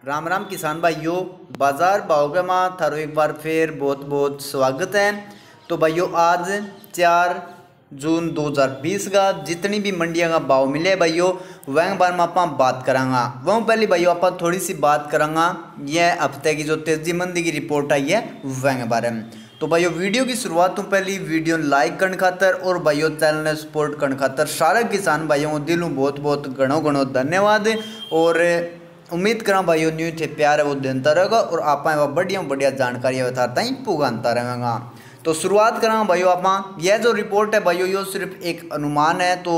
राम राम किसान भाइयों, बाजार भाव के माँ थारो एक बार फिर बहुत बहुत स्वागत है। तो भाइयों आज 4 जून 2020 का जितनी भी मंडियां का भाव मिले भाइयों वह बारे में आप बात करांगा। वह पहले भाइयों आप थोड़ी सी बात करांगा यह हफ्ते की जो तेजी मंदी की रिपोर्ट आई है वह बारे में। तो भाइयों वीडियो की शुरुआत तो पहले वीडियो लाइक करने खातर और भाइयों चैनल ने सपोर्ट करने खातर सारे किसान भाइयों को दिलों बहुत बहुत घणो धन्यवाद। और उम्मीद करा भाइयों न्यू थे प्यार है वो देता रहेगा और आप बढ़िया बढ़िया जानकारी बताता ही पुगाता रहेगा। तो शुरुआत करा भाइयों आप यह जो रिपोर्ट है भाइयों यो सिर्फ एक अनुमान है। तो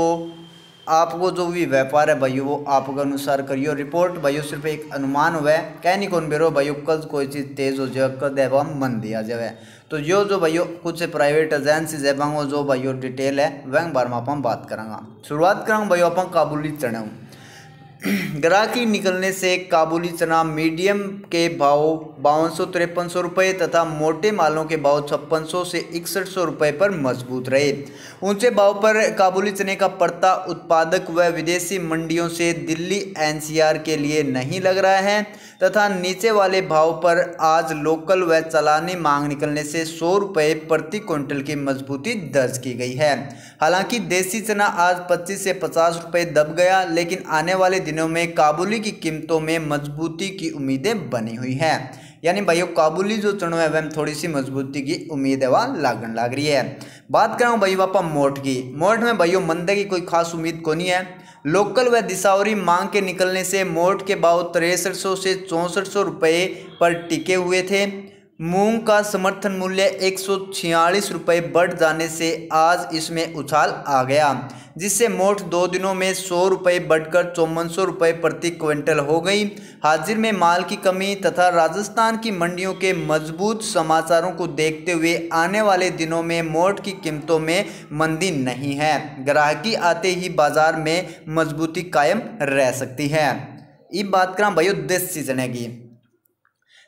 आपको जो भी व्यापार है भाइयों वो आपके अनुसार करियो। रिपोर्ट भाइयों सिर्फ एक अनुमान हुआ है, कह नहीं कौन बेरो भाइयों कल कोई चीज़ तेज़ हो जाए कद है मन दिया जाए। तो यो जो भाइयों कुछ प्राइवेट एजेंसी है जो भाइयों डिटेल है वह बारे में आप बात करांगा। शुरुआत करांगा भाइयों आप काबुली चना। ग्राहकी निकलने से काबुली चना मीडियम के भाव 5253 रुपये तथा मोटे मालों के भाव 5600 से 6100 रुपये पर मजबूत रहे। ऊंचे भाव पर काबुली चने का पड़ता उत्पादक व विदेशी मंडियों से दिल्ली एनसीआर के लिए नहीं लग रहा है तथा नीचे वाले भाव पर आज लोकल व चलानी मांग निकलने से 100 रुपये प्रति क्विंटल की मजबूती दर्ज की गई है। हालांकि देसी चना आज 25 से 50 रुपये दब गया, लेकिन आने वाले दिनों में काबुली की कीमतों में मजबूती की उम्मीदें बनी हुई हैं। यानी भाइयों काबुली जो चना है वह थोड़ी सी मजबूती की उम्मीद है वह लागन लाग रही है। बात करूँ भाई बापा मोट की। मोट में भाइयों मंदे की कोई खास उम्मीद को नहीं है। लोकल व दिसावरी मांग के निकलने से मोट के भाव 6300 से 6400 रुपये पर टिके हुए थे। मूंग का समर्थन मूल्य 146 रुपये बढ़ जाने से आज इसमें उछाल आ गया, जिससे मोट 2 दिनों में 100 रुपये बढ़कर 5400 रुपये प्रति क्विंटल हो गई। हाजिर में माल की कमी तथा राजस्थान की मंडियों के मजबूत समाचारों को देखते हुए आने वाले दिनों में मोट की कीमतों में मंदी नहीं है। ग्राहकी आते ही बाजार में मजबूती कायम रह सकती है। ये बात करा भाइयों देसी चने की।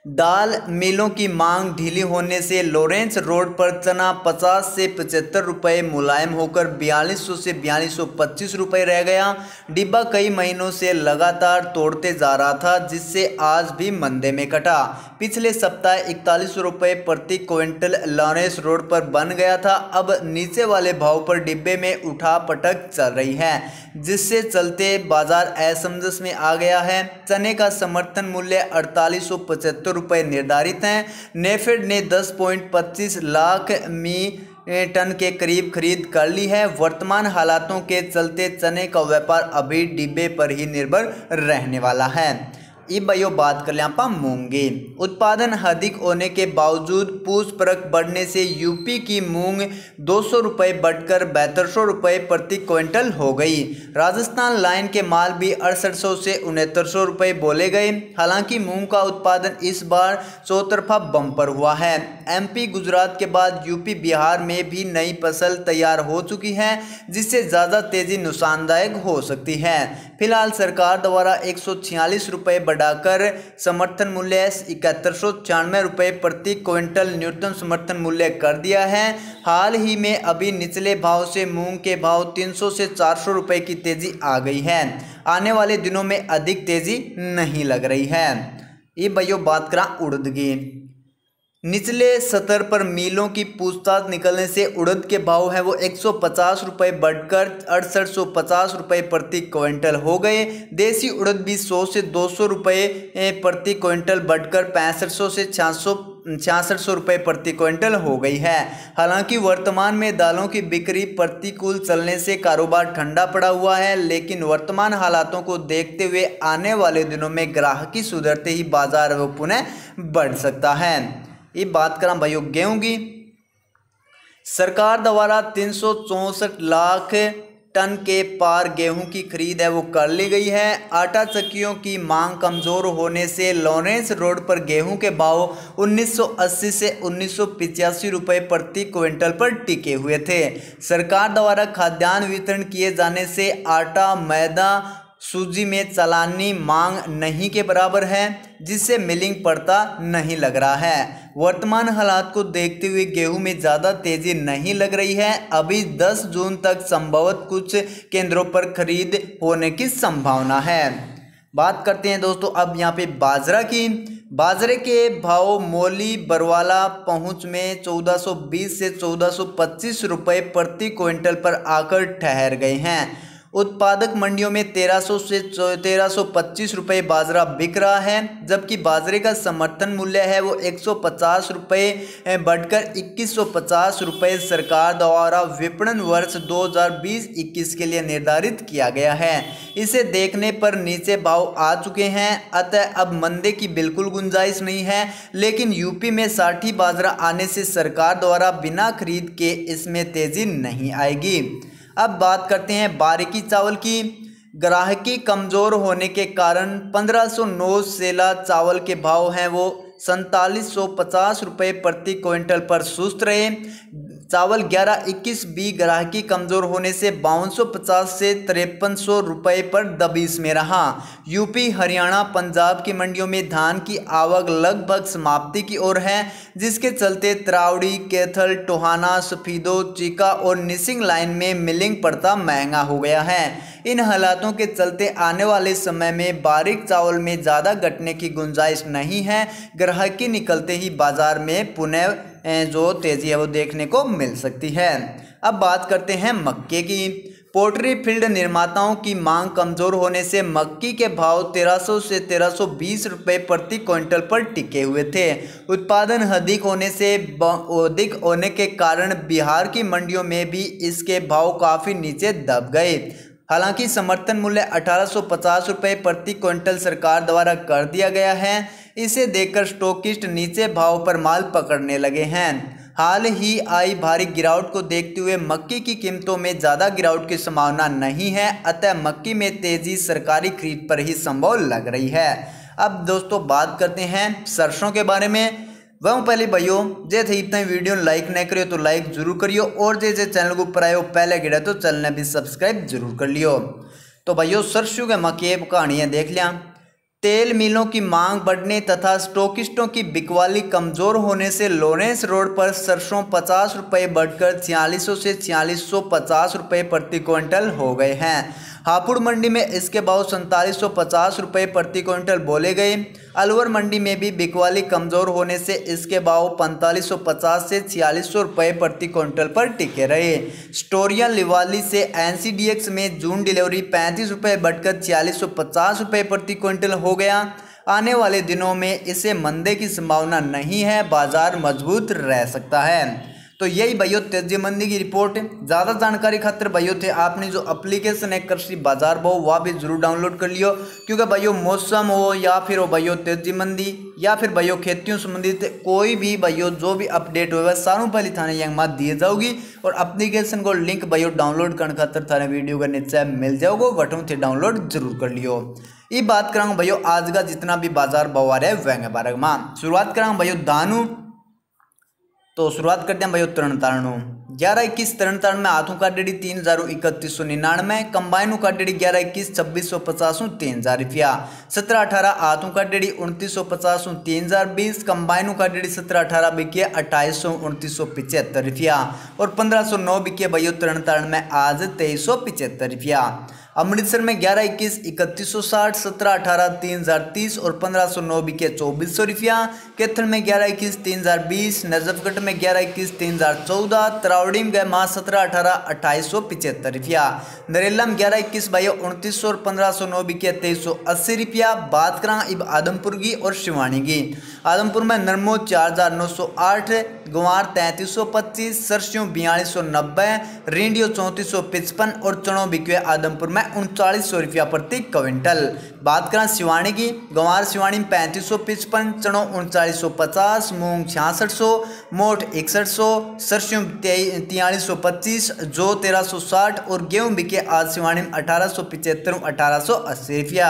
दाल मिलों की मांग ढीली होने से लॉरेंस रोड पर चना 50 से 75 रुपये मुलायम होकर 4200 से 4225 रुपये रह गया। डिब्बा कई महीनों से लगातार तोड़ते जा रहा था, जिससे आज भी मंदे में कटा। पिछले सप्ताह 41 रुपये प्रति क्विंटल लॉरेंस रोड पर बन गया था। अब नीचे वाले भाव पर डिब्बे में उठा पटक चल रही है, जिससे चलते बाजार असमंजस में आ गया है। चने का समर्थन मूल्य 4875 रुपये निर्धारित हैं। नेफेड ने 10.25 लाख टन के करीब खरीद कर ली है। वर्तमान हालातों के चलते चने का व्यापार अभी डिब्बे पर ही निर्भर रहने वाला है। ये भाइयों बात कर लें आप मूंगी। उत्पादन अधिक होने के बावजूद पूछ परख बढ़ने से यूपी की मूंग 200 रुपये बढ़कर 7200 रुपये प्रति क्विंटल हो गई। राजस्थान लाइन के माल भी 6800 से 6900 रुपये बोले गए। हालांकि मूंग का उत्पादन इस बार चौतरफा बम्पर हुआ है। एमपी गुजरात के बाद यूपी बिहार में भी नई फसल तैयार हो चुकी है, जिससे ज़्यादा तेजी नुकसानदायक हो सकती है। फिलहाल सरकार द्वारा 146 रुपये बढ़ाकर समर्थन मूल्य 7194 रुपये प्रति क्विंटल न्यूनतम समर्थन मूल्य कर दिया है। हाल ही में अभी निचले भाव से मूंग के भाव 300 से 400 रुपये की तेजी आ गई है। आने वाले दिनों में अधिक तेजी नहीं लग रही है। ये भाइयों बात करा उड़द की। निचले स्तर पर मिलों की पूछताछ निकलने से उड़द के भाव है वो 150 रुपये बढ़कर 6850 रुपये प्रति क्विंटल हो गए। देसी उड़द भी 100 से 200 रुपये प्रति क्विंटल बढ़कर 6500 से 6600 रुपये प्रति क्विंटल हो गई है। हालांकि वर्तमान में दालों की बिक्री प्रतिकूल चलने से कारोबार ठंडा पड़ा हुआ है, लेकिन वर्तमान हालातों को देखते हुए आने वाले दिनों में ग्राहकी सुधरते ही बाजार वो पुनः बढ़ सकता है। ये बात करा भाइयों गेहूं की। सरकार द्वारा 364 लाख टन के पार गेहूं की खरीद है वो कर ली गई है। आटा चक्कियों की मांग कमजोर होने से लॉरेंस रोड पर गेहूं के भाव 1980 से 1985 रुपये प्रति क्विंटल पर टिके हुए थे। सरकार द्वारा खाद्यान्न वितरण किए जाने से आटा मैदा सूजी में चलानी मांग नहीं के बराबर है, जिससे मिलिंग पड़ता नहीं लग रहा है। वर्तमान हालात को देखते हुए गेहूं में ज़्यादा तेजी नहीं लग रही है। अभी 10 जून तक संभवतः कुछ केंद्रों पर खरीद होने की संभावना है। बात करते हैं दोस्तों अब यहाँ पे बाजरा की। बाजरे के भाव मौली बरवाला पहुँच में 1420 से 1425 रुपये प्रति क्विंटल पर आकर ठहर गए हैं। उत्पादक मंडियों में 1300 से 1325 रुपये बाजरा बिक रहा है, जबकि बाजरे का समर्थन मूल्य है वो 150 रुपये बढ़कर 2150 रुपये सरकार द्वारा विपणन वर्ष 2020-21 के लिए निर्धारित किया गया है। इसे देखने पर नीचे भाव आ चुके हैं, अतः अब मंदे की बिल्कुल गुंजाइश नहीं है। लेकिन यूपी में साठी बाजरा आने से सरकार द्वारा बिना खरीद के इसमें तेजी नहीं आएगी। अब बात करते हैं बारीकी चावल की। ग्राहकी कमज़ोर होने के कारण 1509 सेला चावल के भाव हैं वो 4750 रुपये प्रति क्विंटल पर सुस्त रहे। चावल 11-21 बी ग्राहकी कमज़ोर होने से 5250 से 5300 रुपये पर दबीस में रहा। यूपी, हरियाणा, पंजाब की मंडियों में धान की आवक लगभग समाप्ति की ओर है, जिसके चलते त्रावड़ी, कैथल, टोहाना, सफीदो, चीका और निसिंग लाइन में मिलिंग पड़ता महंगा हो गया है। इन हालातों के चलते आने वाले समय में बारीक चावल में ज़्यादा घटने की गुंजाइश नहीं है। ग्राहकी निकलते ही बाजार में पुनः जो तेजी है वो देखने को मिल सकती है। अब बात करते हैं मक्के की। पोल्ट्री फील्ड निर्माताओं की मांग कमज़ोर होने से मक्की के भाव 1300 से 1320 रुपये प्रति क्विंटल पर टिके हुए थे। उत्पादन अधिक होने के कारण बिहार की मंडियों में भी इसके भाव काफ़ी नीचे दब गए। हालांकि समर्थन मूल्य 1850 रुपये प्रति क्विंटल सरकार द्वारा कर दिया गया है। इसे देखकर स्टॉकिस्ट नीचे भाव पर माल पकड़ने लगे हैं। हाल ही आई भारी गिरावट को देखते हुए मक्की की कीमतों में ज़्यादा गिरावट की संभावना नहीं है, अतः मक्की में तेज़ी सरकारी खरीद पर ही संभव लग रही है। अब दोस्तों बात करते हैं सरसों के बारे में। वह पहले भाइयों जे थे इतना वीडियो लाइक नहीं करियो तो लाइक जरूर करियो, और जे चैनल को ऊपर आयो पहले गिरा तो चैनल ने भी सब्सक्राइब जरूर कर लियो। तो भाइयों सरसों के मक्के कहानियाँ देख लिया। तेल मिलों की मांग बढ़ने तथा स्टॉकिस्टों की बिकवाली कमज़ोर होने से लॉरेंस रोड पर सरसों 50 रुपये बढ़कर 4600 से 4650 रुपये प्रति क्विंटल हो गए हैं। हापुड़ मंडी में इसके भाव 4750 रुपये प्रति क्विंटल बोले गए। अलवर मंडी में भी बिकवाली कमज़ोर होने से इसके भाव 4550 से 4600 रुपये प्रति क्विंटल पर टिके रहे। स्टोरिया लिवाली से NCDX में जून डिलीवरी 35 रुपये बढ़कर 4650 रुपये प्रति क्विंटल हो गया। आने वाले दिनों में इसे मंदे की संभावना नहीं है, बाजार मजबूत रह सकता है। तो यही भाइयों तेजी मंदी की रिपोर्ट। ज़्यादा जानकारी खातिर भाइयों थे आपने जो एप्लीकेशन है कृषि बाजार भाव वह भी जरूर डाउनलोड कर लियो, क्योंकि भाइयों मौसम हो या फिर हो भाइयों तेजी मंदी या फिर भाइयों खेतियों संबंधित कोई भी भाइयों जो भी अपडेट होगा सारों पहले थाने यंग मात दिए जाओगी। और एप्लीकेशन को लिंक भाइयों डाउनलोड करने खातर थाने वीडियो का नीचे मिल जाओगे, वटों थे डाउनलोड जरूर कर लियो। ये बात कराऊँ भाइयों आज का जितना भी बाजार भाव आ रहा है वह बारह में शुरुआत कराऊँ भाइयों दानू। तो शुरुआत करते हैं भाइयों तरण तारणों। 11-21 तरण तारण में हाथों का डेढ़ी 303199, कंबाइनों का डेढ़ी 11-21 2650 3000 रुपया। 17-18 हाथों का डेढ़ी 2950 3020, कंबाइनों का डेढ़ी 17-18 बिके 2800 रुपया। और 1509 बिके भाइयों तरण तारण में आज 2375 रुपया। अमृतसर में 11-21 3160, 17-18 3030 और 1509 बिके 2400 रुपया। कैथल में 11-21 3020, नजफगढ़ में 11-21 3014, त्रावड़ी में गए माँ 17-18 2875 रुपया। नरेला में 11-21 भाइयों 2900 और 1509 बिके 2380 रुपया। बात करा इब आदमपुर की और शिवानी की। आदमपुर में नरमो 4908, गुवार 3325, सरस्यों 4290, रेंडियो 3455 और चणों बिके आदमपुर में 3900 रुपया प्रति क्विंटल। बात करें सिवानी की, गंवार सिवानी में 3555, चणों 3950, मूंग 6600, मोठ 6100, सरसों 4325, जौ 1360 और गेहूं बिके आज सिवानी में 1875 1880 रुपया।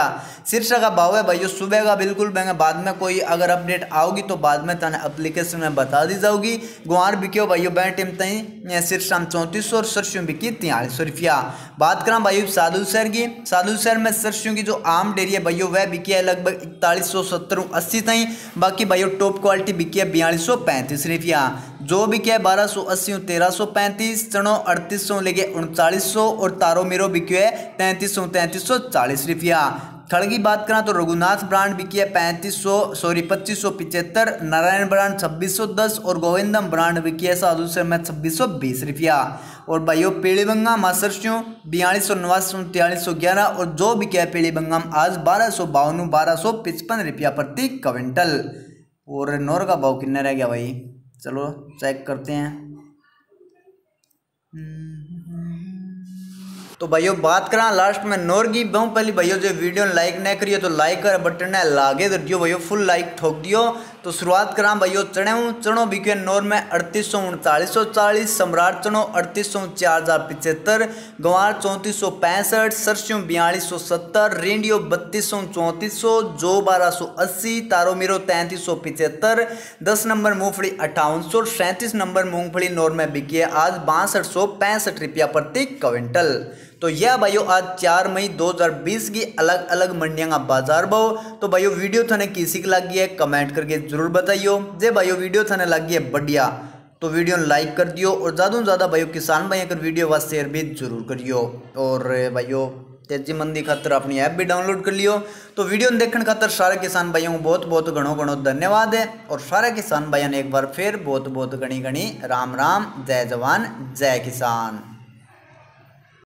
शीर्षा का भाव है भाइयों सुबह का बिल्कुल महंगा, बाद में कोई अगर अपडेट आओगी तो बाद में थाने एप्लीकेशन में बता दी जाऊगी। गुआर बिके भाइयों बैं टीम तई शीर्षा में 3400 और सरसों बिकी 4300 रुपया। बात करें भाइयों साधु शहर की, साधु शहर में सरसों की जो आम डेरी है भाइयों वह बिकी है लगभग 4170 80 तई। बाकी भाइयों टॉप क्वालिटी बिकी है 4235 रुपया। जो बिकी है 1280 1335, चणों 3800 लेके 3900 और तारो मीरो बिकी है 3340 रुपया। थड़ की बात करें तो रघुनाथ ब्रांड बिकी है 2575, नारायण ब्रांड 2610 और गोविंदम ब्रांड बिकी है साधु से में 2620 रुपया। और भाइयों पीली बंगाम सरसों 4289 4311 और जो बिके है पीली बंगाम आज 1252 1255 रुपया प्रति क्विंटल। और नौर का भाव कितना रह गया भाई, चलो चेक करते हैं। तो भाइयों बात करा लास्ट में नौर की बहुत पहले भाइयों जो वीडियो लाइक नहीं करियो तो लाइक कर बटन है लागे तो दियो भाइयों फुल लाइक ठोक दियो। तो शुरुआत करा भाइयों चणों बिके नौर में 3839 सम्राट चणों 3800 गंवार 3465, सरसों 4270, रेंडियो 3200 जो 1280, तारोमीरो 3375, 10 नंबर मूंगफली 5800, 37 नंबर मूंगफली नौर में बिकी है आज 6265 रुपया प्रति क्विंटल। तो यह भाइयों आज 4 मई 2020 की अलग अलग मंडियों का बाजार भाव। तो भाइयों वीडियो थाने किसी की लगी है कमेंट करके जरूर बताइयो। जे भाइयों वीडियो थाने लगी है बढ़िया तो वीडियो लाइक कर दियो और ज़्यादा से ज़्यादा भाइयों किसान भाई अगर वीडियो व शेयर भी जरूर करियो। और भाइयों तेजी मंदी खातर अपनी ऐप भी डाउनलोड कर लियो। तो वीडियो देखने खातर सारे किसान भाइयों को बहुत बहुत घणो धन्यवाद है। और सारे किसान भाइयों ने एक बार फिर बहुत बहुत घनी राम राम, जय जवान जय किसान।